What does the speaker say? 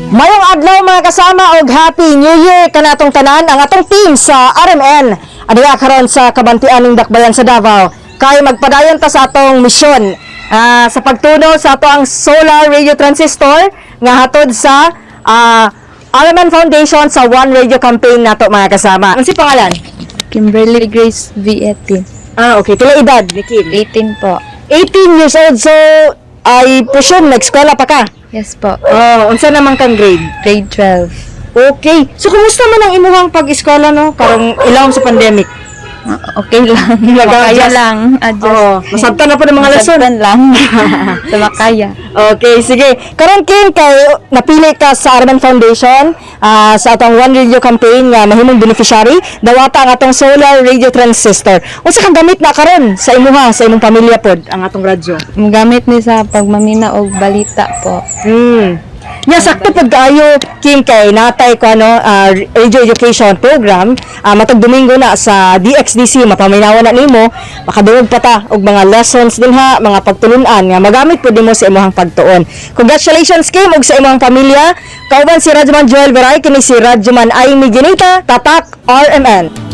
Mayong adlaw mga kasama og Happy New Year kanatong tanan ang atong team sa RMN. Aduna karon sa Cabantian ning dakbayan sa Davao kay magpadayon ta sa atong misyon sa pagtuno sa ato ang solar radio transistor nga hatod sa RMN Foundation sa One Radio campaign nato mga kasama. Ano si pangalan? Kimberly Grace Etil. Okay. Pila edad ni Kim? 18 po. 18 years old. So, I presume nag-eskwela pa ka? Yes po. Unsa naman kang grade? Grade 12. Okay. So, kumusta man ang imuhang pag-eskwela, no? Karong ilawom sa pandemic. Okay lang. Makaya lang. Masabtan na po ng mga lesson. Masabtan lang. Sa makaya. Okay, sige. Karon Kim, kay napili ka sa RMN Foundation sa atong One Radio campaign nga mahimong beneficiary. Dawata ang atong solar radio transistor. Unsa kang gamit na karon sa imuha, sa imong pamilya pod ang atong radyo? Gamit ni sa pagmamina og balita po. Ya, sakto pag ayo Kim kay natay ko radio education program matag Domingo na sa DXDC mapaminawan na nimo makadungog pa ta og mga lessons dinha mga pagtulunan nga magamit pud nimo sa imong pagtuon. Congratulations Kim ug sa imong pamilya. Kauban si Radyoman Joel Veray kini si Radyoman Amy Ginita, Tatak RMN.